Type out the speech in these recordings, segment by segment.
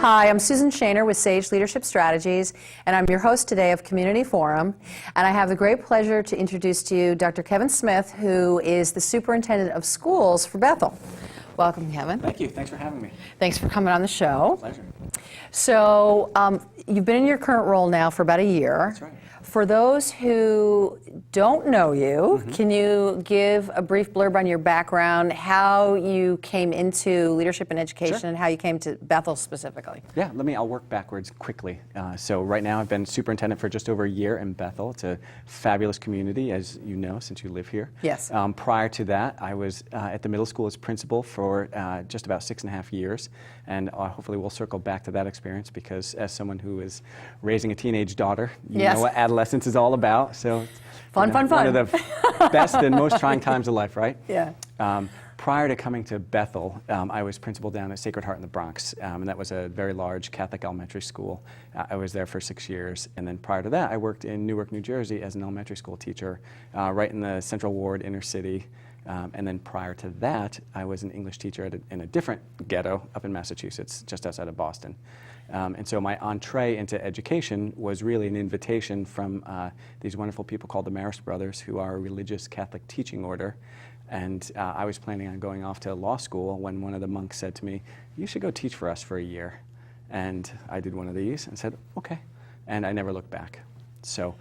Hi, I'm Susan Shaner with Sage Leadership Strategies, and I'm your host today of Community Forum. And I have the great pleasure to introduce to you Dr. Kevin Smith, who is the Superintendent of Schools for Bethel. Welcome, Kevin. Thank you. Thanks for having me. Thanks for coming on the show. Pleasure. So, you've been in your current role now for about a year. That's right. For those who don't know you, can you give a brief blurb on your background, how you came into leadership and education, Sure. and how you came to Bethel specifically? Yeah, I'll work backwards quickly. So right now I've been superintendent for just over a year in Bethel. It's a fabulous community, as you know, since you live here. Yes. Prior to that, I was at the middle school as principal for just about 6.5 years. And hopefully we'll circle back to that experience because as someone who is raising a teenage daughter, you Yes. know what adolescence is all about. So it's, Fun. one of the best and most trying times of life, right? Yeah. Prior to coming to Bethel, I was principal down at Sacred Heart in the Bronx, and that was a very large Catholic elementary school. I was there for 6 years, and then prior to that, I worked in Newark, New Jersey as an elementary school teacher, right in the Central Ward, inner city. And then prior to that, I was an English teacher in a different ghetto up in Massachusetts, just outside of Boston. And so my entree into education was really an invitation from these wonderful people called the Marist Brothers, who are a religious Catholic teaching order. And I was planning on going off to law school when one of the monks said to me, "You should go teach for us for a year." And I did one of these and said, "Okay." And I never looked back. So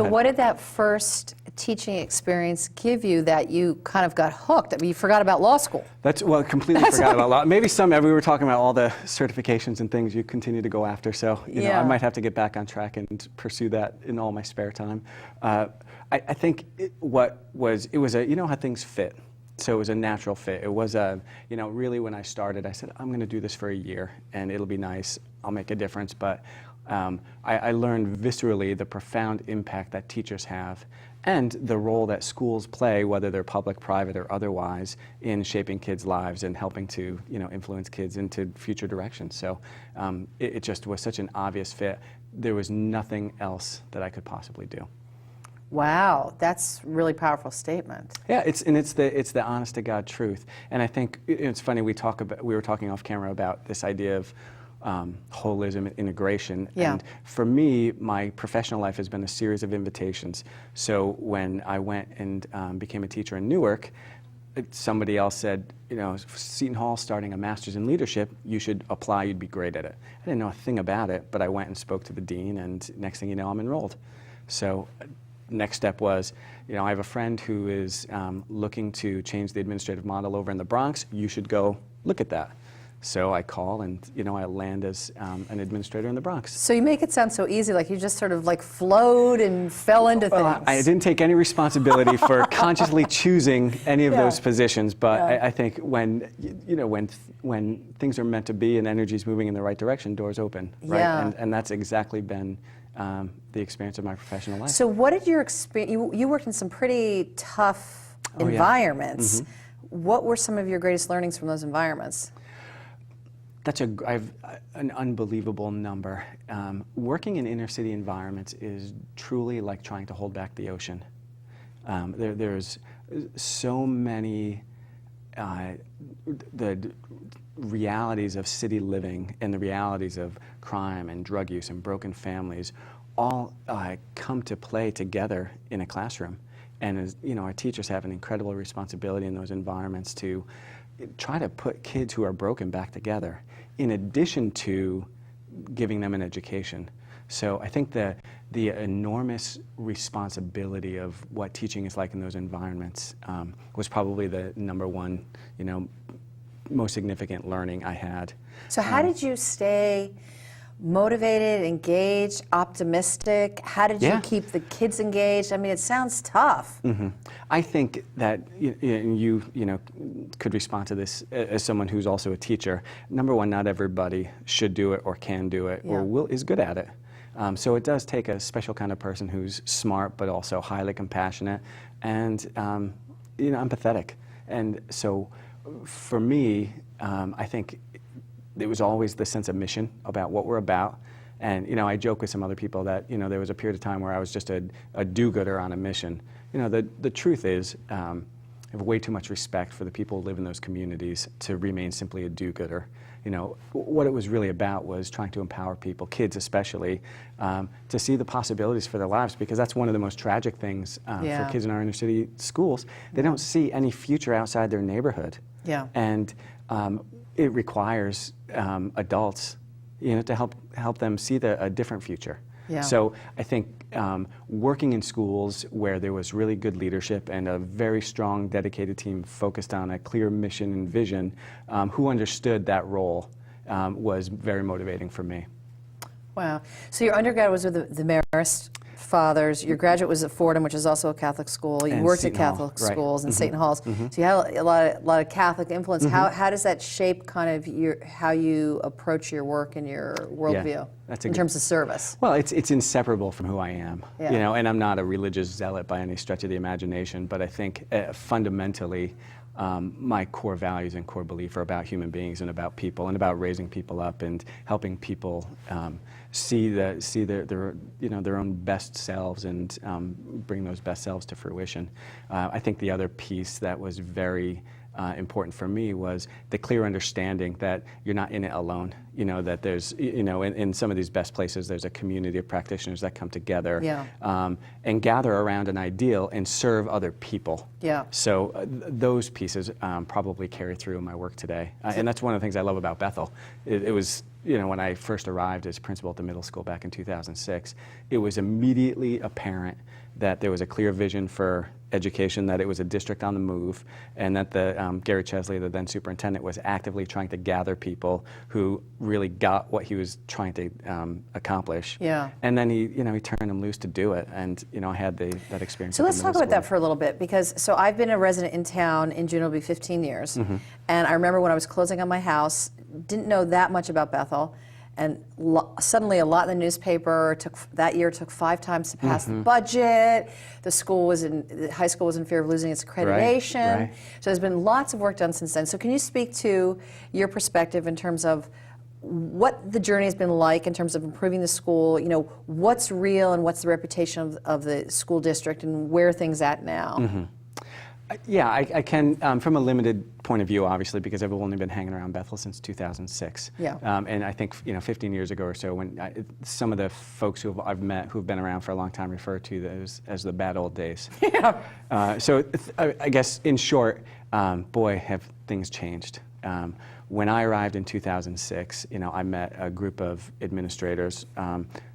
what did that first teaching experience give you that you kind of got hooked? I mean, you forgot about law school. Completely forgot about law. Maybe we were talking about all the certifications and things you continue to go after, so you know, I might have to get back on track and pursue that in all my spare time. I think it was you know how things fit. So it was a natural fit. It was you know, really when I started, I said, I'm going to do this for a year and it'll be nice. I'll make a difference. But I learned viscerally the profound impact that teachers have and the role that schools play, whether they're public, private, or otherwise, in shaping kids' lives and helping to, you know, influence kids into future directions. So it just was such an obvious fit. There was nothing else that I could possibly do. Wow, that's a really powerful statement. Yeah, it's the honest to God truth. And I think it's funny, we were talking off camera about this idea of holism and integration. Yeah. And for me, my professional life has been a series of invitations. So when I went and became a teacher in Newark, somebody else said, you know, Seton Hall starting a master's in leadership, you should apply, you'd be great at it. I didn't know a thing about it, but I went and spoke to the dean, and next thing you know, I'm enrolled. So next step was, you know, I have a friend who is looking to change the administrative model over in the Bronx. You should go look at that. So I call and, you know, I land as an administrator in the Bronx. So you make it sound so easy, like you just sort of like flowed and fell into things. I didn't take any responsibility for consciously choosing any of those positions, but I think when, you know, when things are meant to be and energy is moving in the right direction, doors open, right? Yeah. And that's exactly been the experience of my professional life. So what did your experience, you worked in some pretty tough environments. What were some of your greatest learnings from those environments? I've an unbelievable number. Working in inner city environments is truly like trying to hold back the ocean. There's so many the realities of city living and the realities of crime and drug use and broken families all come to play together in a classroom. And as you know, our teachers have an incredible responsibility in those environments to try to put kids who are broken back together, in addition to giving them an education. So I think the enormous responsibility of what teaching is like in those environments was probably the number one, you know, most significant learning I had. So how did you stay motivated, engaged, optimistic? How did you keep the kids engaged? I mean, it sounds tough. I think that you know, could respond to this as someone who's also a teacher. Number one, not everybody should do it or can do it or is good at it. So it does take a special kind of person who's smart but also highly compassionate and you know, empathetic. And so for me, I think it was always the sense of mission about what we're about. And, you know, I joke with some other people that, you know, there was a period of time where I was just a do-gooder on a mission. You know, the truth is, have way too much respect for the people who live in those communities to remain simply a do-gooder. You know, what it was really about was trying to empower people, kids especially, to see the possibilities for their lives, because that's one of the most tragic things for kids in our inner city schools. They don't see any future outside their neighborhood. Yeah. And it requires adults, you know, to help them see a different future. Yeah. So I think working in schools where there was really good leadership and a very strong, dedicated team focused on a clear mission and vision, who understood that role, was very motivating for me. Wow. So your undergrad was with the Marist Fathers. Your graduate was at Fordham, which is also a Catholic school. You And worked Seton at Hall, Catholic right. schools and Seton Halls. So you had a lot of Catholic influence. How does that shape kind of how you approach your work and your worldview in terms of service? Well, it's inseparable from who I am. Yeah. You know, and I'm not a religious zealot by any stretch of the imagination, but I think fundamentally, my core values and core belief are about human beings and about people and about raising people up and helping people see their you know, their own best selves and bring those best selves to fruition. I think the other piece that was very important for me was the clear understanding that you're not in it alone. You know, that there's, you know, in some of these best places, there's a community of practitioners that come together and gather around an ideal and serve other people. Yeah. So those pieces probably carry through in my work today. And that's one of the things I love about Bethel. It was, you know, when I first arrived as principal at the middle school back in 2006, it was immediately apparent that there was a clear vision for education, that it was a district on the move, and that Gary Chesley, the then superintendent, was actively trying to gather people who really got what he was trying to accomplish. Yeah. And then he turned them loose to do it, and you know, I had that experience. So let's talk about that for a little bit, because so I've been a resident in town. In June it'll be 15 years, and I remember when I was closing on my house, didn't know that much about Bethel. And suddenly a lot in the newspaper. That year took 5 times to pass the budget. The high school was in fear of losing its accreditation. Right. So there's been lots of work done since then. So can you speak to your perspective in terms of what the journey has been like in terms of improving the school? You know, what's real and what's the reputation of the school district, and where are things at now? Yeah, I can, from a limited point of view, obviously, because I've only been hanging around Bethel since 2006. Yeah. And I think, you know, 15 years ago or so, when some of the folks who I've met who've been around for a long time refer to those as the bad old days. Yeah. So I guess, in short, boy, have things changed. When I arrived in 2006, you know, I met a group of administrators,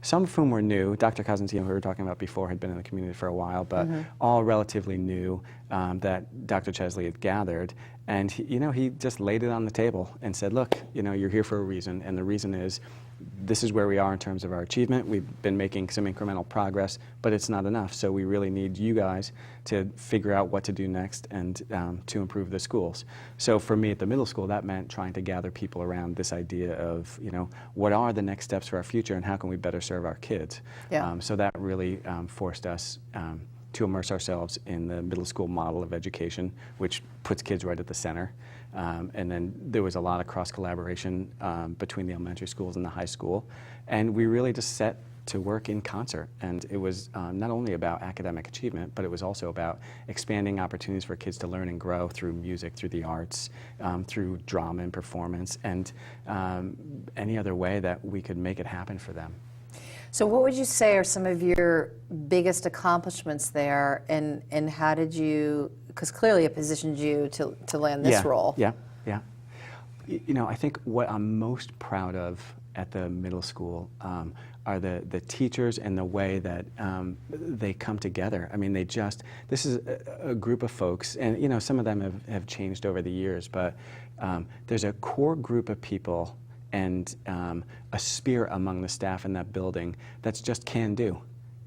some of whom were new. Dr. Cousins, who we were talking about before, had been in the community for a while, but all relatively new, that Dr. Chesley had gathered. And he just laid it on the table and said, look, you know, you're here for a reason, and the reason is this is where we are in terms of our achievement. We've been making some incremental progress, but it's not enough. So we really need you guys to figure out what to do next and to improve the schools. So for me at the middle school, that meant trying to gather people around this idea of, you know, what are the next steps for our future and how can we better serve our kids? Yeah. So that really forced us to immerse ourselves in the middle school model of education, which puts kids right at the center. And then there was a lot of cross-collaboration between the elementary schools and the high school. And we really just set to work in concert. And it was not only about academic achievement, but it was also about expanding opportunities for kids to learn and grow through music, through the arts, through drama and performance, and any other way that we could make it happen for them. So what would you say are some of your biggest accomplishments there, and how did you, because clearly it positioned you to land this role. Yeah. You know, I think what I'm most proud of at the middle school are the teachers and the way that they come together. I mean, this is a group of folks, and you know, some of them have changed over the years, but there's a core group of people and a spirit among the staff in that building that's just can do.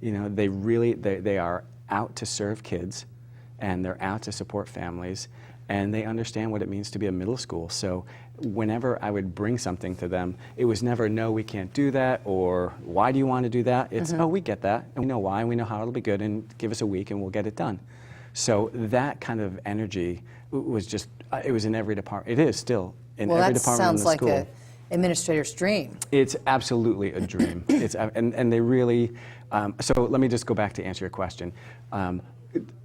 You know, they are out to serve kids, and they're out to support families, and they understand what it means to be a middle school. So whenever I would bring something to them, it was never, no, we can't do that, or why do you want to do that? It's, oh, we get that, and we know why, and we know how it'll be good, and give us a week and we'll get it done. So that kind of energy was just, it was in every department. It is still in every department in the school. Well, that sounds like an administrator's dream. It's absolutely a dream. And they really, so let me just go back to answer your question.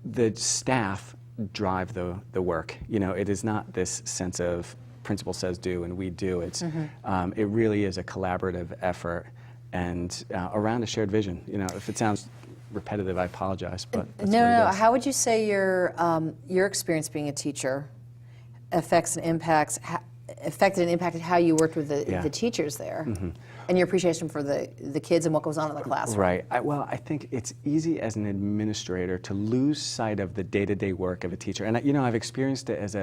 The staff drive the work. You know, it is not this sense of principal says do and we do. It's it really is a collaborative effort and around a shared vision. You know, if it sounds repetitive, I apologize, but that's what it is. How would you say your experience being a teacher affected and impacted how you worked with the teachers there, and your appreciation for the kids and what goes on in the classroom? Right. Well, I think it's easy as an administrator to lose sight of the day-to-day work of a teacher. And you know, I've experienced it as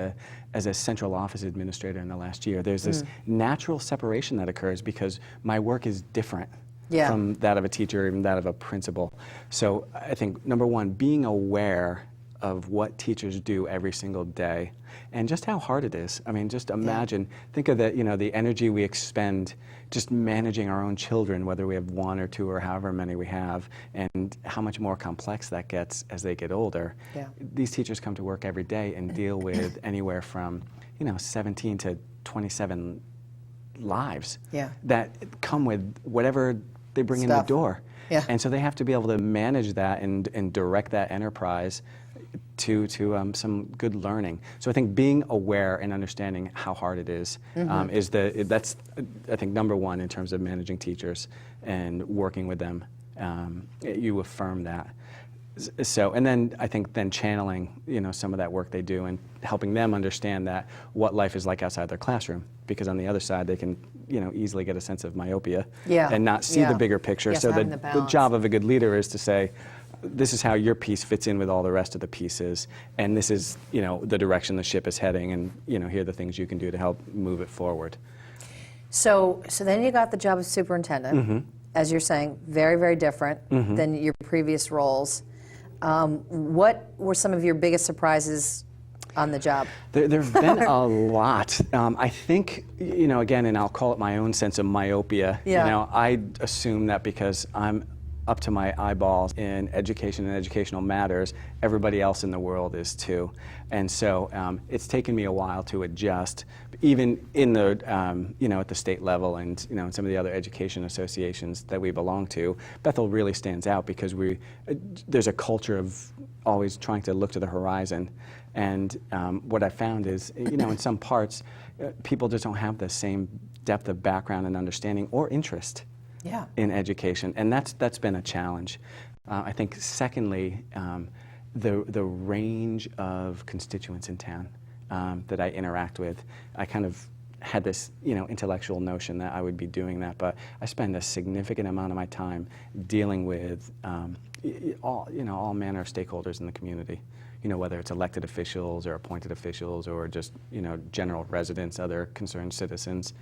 a central office administrator in the last year. There's this natural separation that occurs because my work is different from that of a teacher, even that of a principal. So I think, number one, being aware of what teachers do every single day and just how hard it is. I mean, just imagine, think of the, you know, the energy we expend just managing our own children, whether we have one or two or however many we have, and how much more complex that gets as they get older. These teachers come to work every day and deal with anywhere from, you know, 17 to 27 lives that come with whatever they bring in the door. And so they have to be able to manage that and direct that enterprise to some good learning. So I think being aware and understanding how hard it is that's I think number one in terms of managing teachers and working with them. You affirm that. So, and then I think then channeling, you know, some of that work they do and helping them understand that what life is like outside their classroom, because on the other side they can, you know, easily get a sense of myopia and not see the bigger picture. So the job of a good leader is to say, this is how your piece fits in with all the rest of the pieces, and this is, you know, the direction the ship is heading, and, you know, here are the things you can do to help move it forward. So then you got the job of superintendent. As you're saying, very, very different than your previous roles. What were some of your biggest surprises on the job? There have been a lot. I think, you know, again, and I'll call it my own sense of myopia. You know, I assume that because I'm up to my eyeballs in education and educational matters, everybody else in the world is too. And so it's taken me a while to adjust, even in the, you know, at the state level and, you know, in some of the other education associations that we belong to. Bethel really stands out because there's a culture of always trying to look to the horizon. And what I found is, you know, in some parts, people just don't have the same depth of background and understanding or interest in education, and that's been a challenge. I think secondly, the range of constituents in town that I interact with. I kind of had this, you know, intellectual notion that I would be doing that, but I spend a significant amount of my time dealing with all manner of stakeholders in the community. You know, whether it's elected officials or appointed officials or just, you know, general residents, other concerned citizens.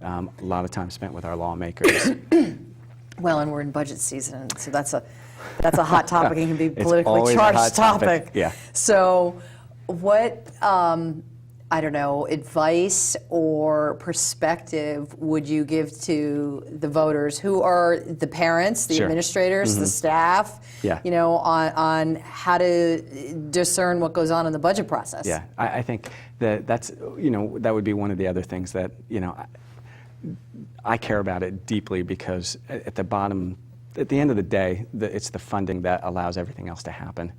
A lot of time spent with our lawmakers. Well, and we're in budget season, so that's a hot topic and can be politically always a charged hot topic. Yeah. So, what I don't know, advice or perspective would you give to the voters, who are the parents, the administrators, the staff, you know, on how to discern what goes on in the budget process? Yeah, I think that's, you know, that would be one of the other things that, you know, I care about it deeply because at the end of the day, it's the funding that allows everything else to happen.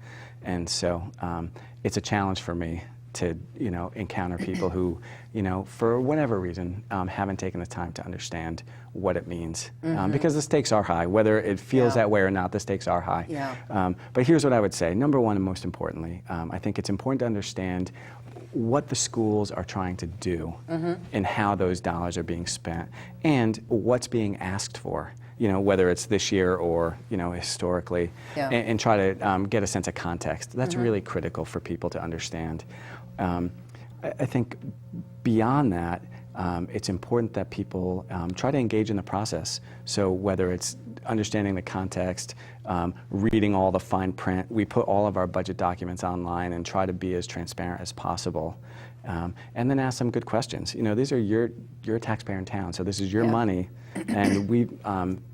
And so it's a challenge for me to, you know, encounter people who, you know, for whatever reason, haven't taken the time to understand what it means. Because the stakes are high. Whether it feels that way or not, the stakes are high. But here's what I would say. Number one, and most importantly, I think it's important to understand what the schools are trying to do and how those dollars are being spent and what's being asked for, you know, whether it's this year or, you know, historically, and try to get a sense of context. That's really critical for people to understand. I think beyond that, it's important that people try to engage in the process. So whether it's understanding the context, reading all the fine print, we put all of our budget documents online and try to be as transparent as possible. And then ask some good questions. You know, these are you're a taxpayer in town, so this is your money, and we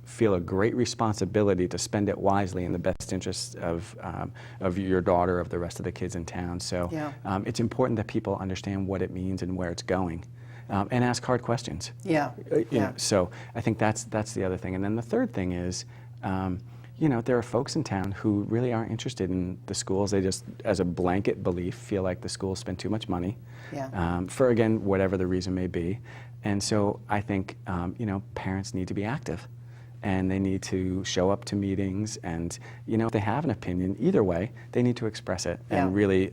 feel a great responsibility to spend it wisely in the best interest of your daughter, of the rest of the kids in town. So it's important that people understand what it means and where it's going, and ask hard questions. You know, so I think that's the other thing. And then the third thing is there are folks in town who really aren't interested in the schools. They just, as a blanket belief, feel like the schools spend too much money for, again, whatever the reason may be. And so I think, parents need to be active. And they need to show up to meetings, and if they have an opinion, either way, they need to express it and really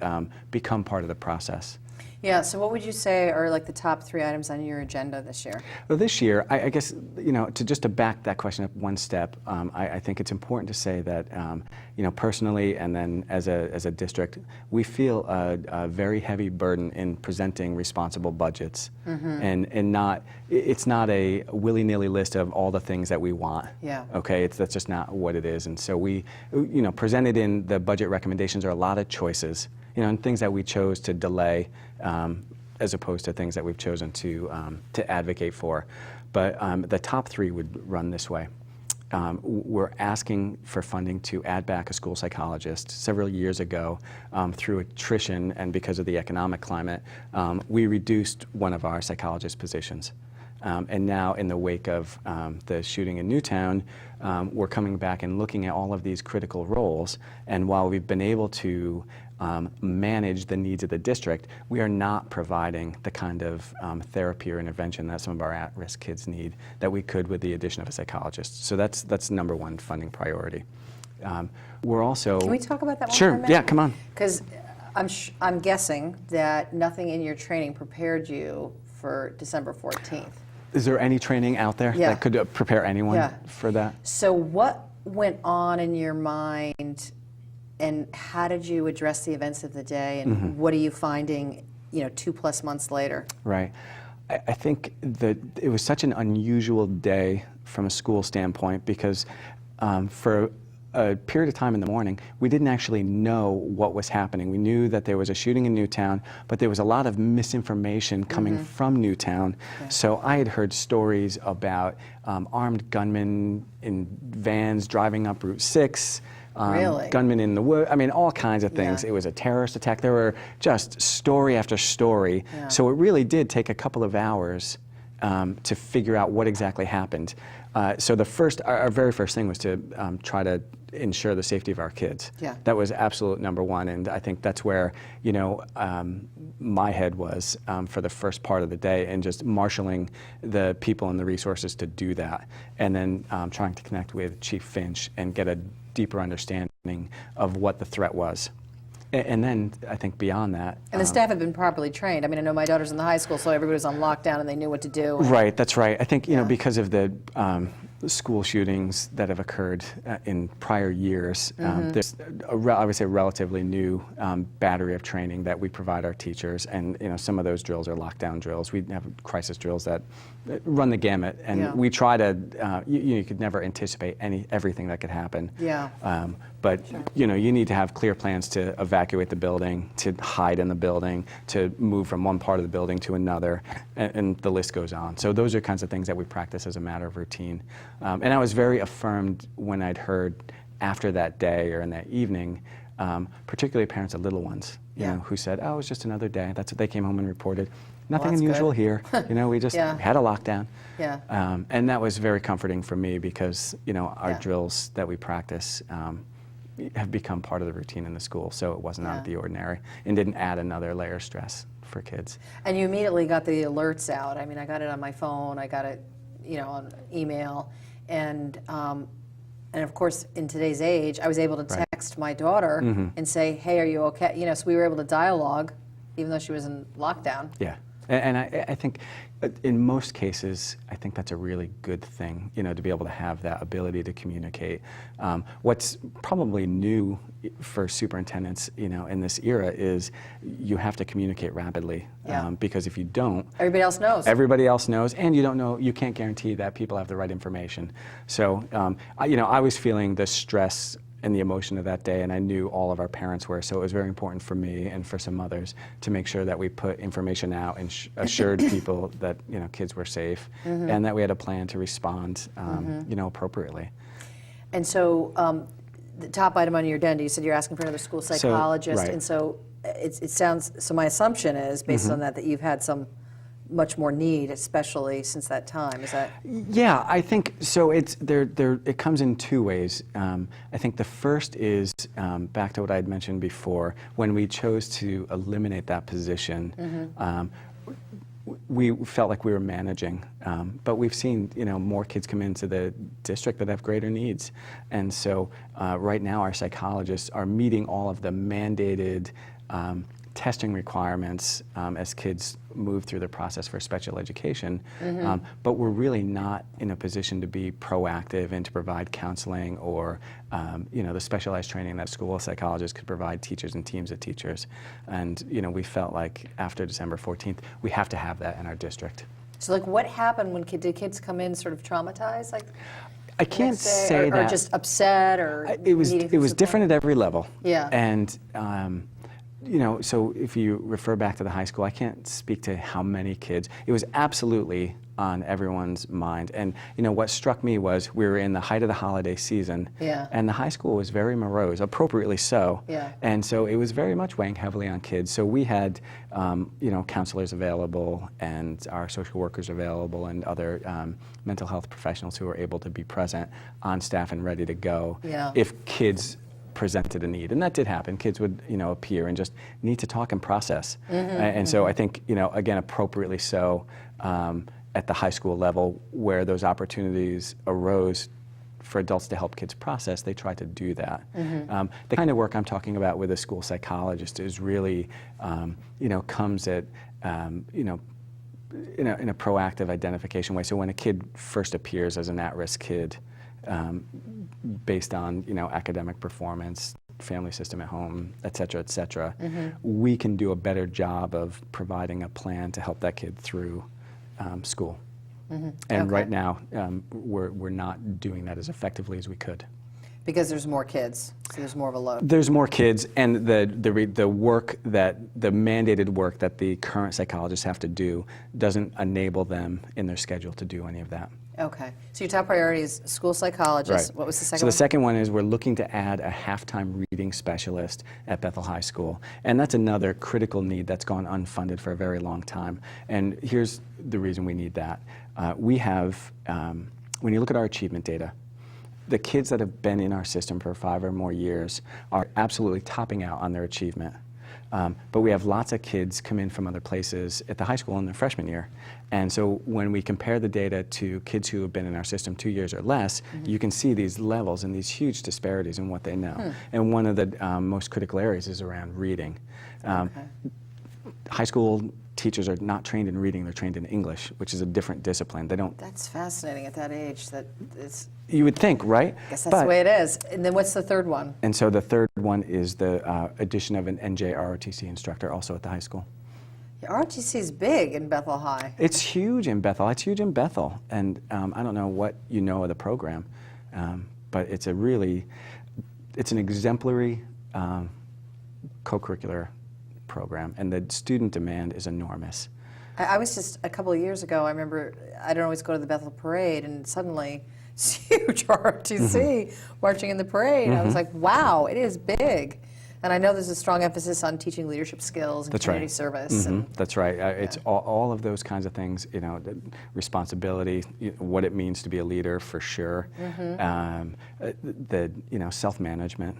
become part of the process. Yeah, so what would you say are like the top 3 items on your agenda this year? Well, this year, I guess, to back that question up one step, I think it's important to say that, personally and then as a district, we feel a very heavy burden in presenting responsible budgets, and it's not a willy-nilly list of all the things that we want. Yeah. Okay, that's just not what it is, and so we, presented in the budget recommendations are a lot of choices. And things that we chose to delay, as opposed to things that we've chosen to advocate for. But the top 3 would run this way. We're asking for funding to add back a school psychologist. Several years ago, through attrition and because of the economic climate, we reduced one of our psychologist positions. And now, in the wake of the shooting in Newtown, we're coming back and looking at all of these critical roles. And while we've been able to manage the needs of the district, we are not providing the kind of therapy or intervention that some of our at-risk kids need that we could with the addition of a psychologist. So that's #1 funding priority. We're also... Can we talk about that one Sure, for a minute? yeah, come on. Because I'm guessing that nothing in your training prepared you for December 14th. Is there any training out there that could prepare anyone for that? So what went on in your mind, and how did you address the events of the day, and what are you finding, 2+ months later? Right. I think that it was such an unusual day from a school standpoint because for a period of time in the morning, we didn't actually know what was happening. We knew that there was a shooting in Newtown, but there was a lot of misinformation coming from Newtown. So I had heard stories about armed gunmen in vans driving up Route 6, gunmen in the woods, all kinds of things. It was a terrorist attack. There were just story after story. So it really did take a couple of hours to figure out what exactly happened. So our very first thing was to try to ensure the safety of our kids. That was absolute #1, and I think that's where my head was for the first part of the day, and just marshaling the people and the resources to do that, and then trying to connect with Chief Finch and get a deeper understanding of what the threat was. And then I think beyond that... And the staff had been properly trained. I know my daughter's in the high school, so everybody was on lockdown and they knew what to do. Right, that's right. I think, because of the school shootings that have occurred in prior years, there's I would say relatively new battery of training that we provide our teachers, and some of those drills are lockdown drills. We have crisis drills that run the gamut, and we try to, you could never anticipate everything that could happen. But you need to have clear plans to evacuate the building, to hide in the building, to move from one part of the building to another, and the list goes on. So those are kinds of things that we practice as a matter of routine. And I was very affirmed when I'd heard after that day or in that evening, particularly parents of little ones, who said, "Oh, it was just another day." That's what they came home and reported. Nothing unusual here. We just had a lockdown. And that was very comforting for me because, our drills that we practice have become part of the routine in the school, so it wasn't out of the ordinary and didn't add another layer of stress for kids. And you immediately got the alerts out. I got it on my phone, I got it, on email, and of course, in today's age, I was able to text my daughter and say, "Hey, are you okay?" So we were able to dialogue, even though she was in lockdown. And I think in most cases, I think that's a really good thing, to be able to have that ability to communicate. What's probably new for superintendents, in this era is you have to communicate rapidly. Because if you don't... Everybody else knows. Everybody else knows, and you can't guarantee that people have the right information. So, I was feeling the stress and the emotion of that day, and I knew all of our parents were, so it was very important for me and for some others to make sure that we put information out and assured people that kids were safe, and that we had a plan to respond appropriately. And so the top item on your agenda, you said you're asking for another school psychologist, and so it sounds, so my assumption is, based on that you've had some much more need, especially since that time. Is that? Yeah, I think so. It's it comes in two ways. I think the first is back to what I had mentioned before. When we chose to eliminate that position, we felt like we were managing, but we've seen more kids come into the district that have greater needs, and so right now our psychologists are meeting all of the mandated testing requirements as kids move through the process for special education, but we're really not in a position to be proactive and to provide counseling or the specialized training that school psychologists could provide teachers and teams of teachers. And we felt like after December 14th, we have to have that in our district. So like what happened when did kids come in sort of traumatized? Like I can't say that. Or just upset or it was different at every level. Yeah. And so if you refer back to the high school, I can't speak to how many kids. It was absolutely on everyone's mind. And what struck me was we were in the height of the holiday season, and the high school was very morose, appropriately so. Yeah. And so it was very much weighing heavily on kids. So we had counselors available and our social workers available and other mental health professionals who were able to be present on staff and ready to go if kids presented a need. And that did happen. Kids would appear and just need to talk and process. And so I think again, appropriately so, at the high school level where those opportunities arose for adults to help kids process, they try to do that. The kind of work I'm talking about with a school psychologist is really comes at in a proactive identification way. So when a kid first appears as an at-risk kid, based on academic performance, family system at home, et cetera, we can do a better job of providing a plan to help that kid through school. And right now, we're not doing that as effectively as we could. Because there's more kids, so there's more of a load. There's more kids, and the work the mandated work that the current psychologists have to do doesn't enable them in their schedule to do any of that. Okay. So your top priority is school psychologist. Right. What was the second So one? the second one is we're looking to add a halftime reading specialist at Bethel High School. And that's another critical need that's gone unfunded for a very long time. And here's the reason we need that. We have, when you look at our achievement data, the kids that have been in our system for 5 or more years are absolutely topping out on their achievement. But we have lots of kids come in from other places at the high school in their freshman year. And so when we compare the data to kids who have been in our system 2 years or less, you can see these levels and these huge disparities in what they know. And one of the most critical areas is around reading. High school teachers are not trained in reading, they're trained in English, which is a different discipline. They don't. That's fascinating at that age. That it's. You would think, right? I guess that's the way it is. And then what's the third one? And so the third one is the addition of an NJROTC instructor also at the high school. Yeah, ROTC is big in Bethel High. It's huge in Bethel. It's huge in Bethel. And I don't know what you know of the program, but it's an exemplary co-curricular program, and the student demand is enormous. I was just, a couple of years ago, I remember I'd always go to the Bethel Parade, and suddenly, it's huge ROTC marching in the parade. I was like, wow, it is big. And I know there's a strong emphasis on teaching leadership skills and community service. And, That's right. It's all of those kinds of things, the responsibility, what it means to be a leader for sure, the self-management,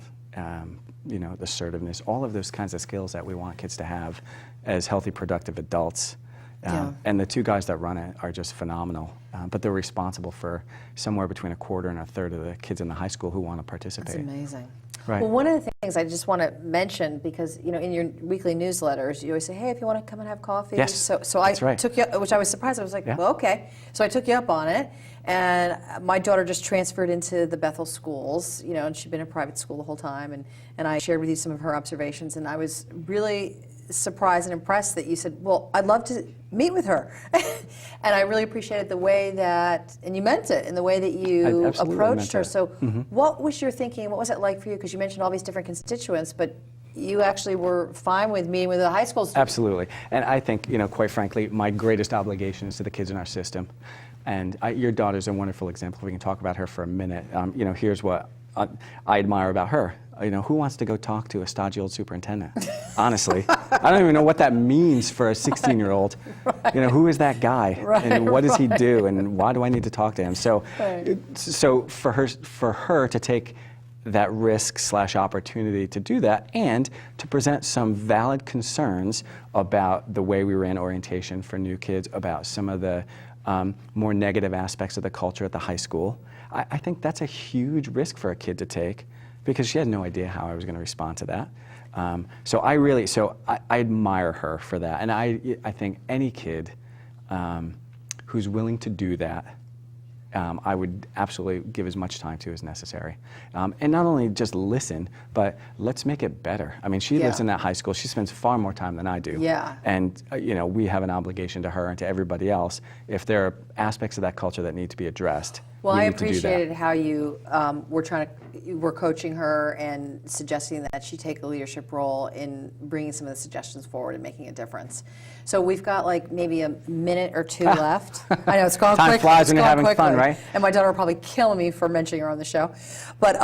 the assertiveness, all of those kinds of skills that we want kids to have as healthy, productive adults. And the two guys that run it are just phenomenal, but they're responsible for somewhere between 1/4 and 1/3 of the kids in the high school who want to participate. That's amazing. Right. Well, one of the things I just want to mention, because in your weekly newsletters, you always say, "Hey, if you want to come and have coffee." Yes, So I took you, which I was surprised. I was like, "Well, okay." So I took you up on it, and my daughter just transferred into the Bethel schools, and she'd been in private school the whole time, and I shared with you some of her observations, and I was really surprised and impressed that you said, well, I'd love to meet with her. And I really appreciated the way that, and you meant it, in the way that you approached her. So what was your thinking, what was it like for you? Because you mentioned all these different constituents, but you actually were fine with meeting with the high school students. Absolutely. And I think, quite frankly, my greatest obligation is to the kids in our system. And your daughter's a wonderful example. We can talk about her for a minute. Here's what I admire about her. who wants to go talk to a stodgy old superintendent? Honestly, I don't even know what that means for a 16-year-old. Right. Who is that guy, Right, and what does he right. do, and why do I need to talk to him? So, Right. so for her to take that risk/opportunity to do that and to present some valid concerns about the way we ran orientation for new kids, about some of the more negative aspects of the culture at the high school. I think that's a huge risk for a kid to take because she had no idea how I was going to respond to that. So I admire her for that. And I think any kid who's willing to do that, I would absolutely give as much time to as necessary. And not only just listen, but let's make it better. I mean, she lives in that high school. She spends far more time than I do. Yeah. And, we have an obligation to her and to everybody else. If there are aspects of that culture that need to be addressed, Well, we I need to do that. appreciated how you were coaching her and suggesting that she take a leadership role in bringing some of the suggestions forward and making a difference. So we've got like maybe a minute or two left. I know it's gone quickly. Time flies when you're having fun, right? And my daughter will probably kill me for mentioning her on the show, but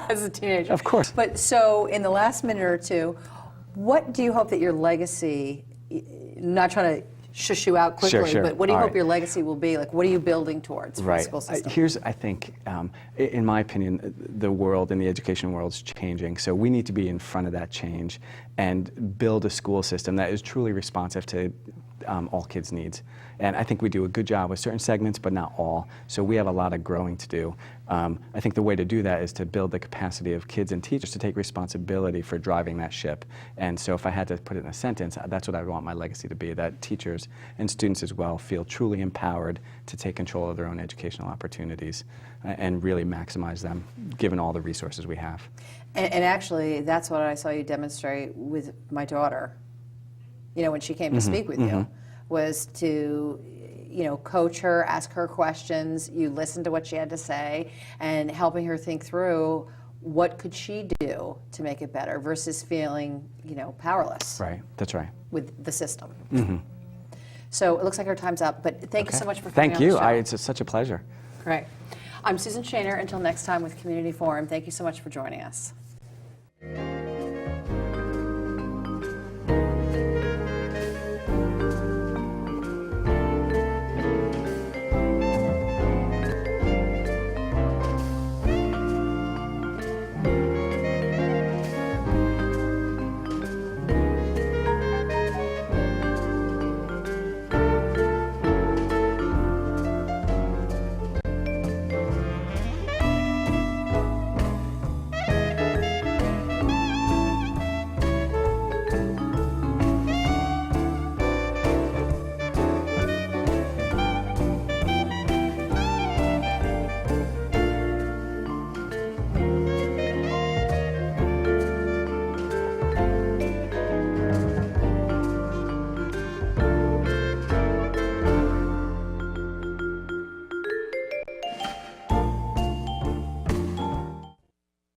as a teenager. Of course. But so in the last minute or two, what do you hope that your legacy, not trying to shush you out quickly, Sure. but what do you All hope right. your legacy will be? Like, what are you building towards for the Right. school system? I think, in my opinion, the world and the education world is changing. So we need to be in front of that change and build a school system that is truly responsive to all kids' needs. And I think we do a good job with certain segments, but not all. So we have a lot of growing to do. I think the way to do that is to build the capacity of kids and teachers to take responsibility for driving that ship. And so if I had to put it in a sentence, that's what I would want my legacy to be, that teachers and students as well feel truly empowered to take control of their own educational opportunities and really maximize them, given all the resources we have. And actually, that's what I saw you demonstrate with my daughter. When she came to speak with you, was to, coach her, ask her questions, you listened to what she had to say, and helping her think through what could she do to make it better versus feeling, powerless. Right, that's right. With the system. So it looks like our time's up, but thank you so much for coming Thank you. on the show. It's such a pleasure. Great. I'm Susan Shaner. Until next time with Community Forum, thank you so much for joining us.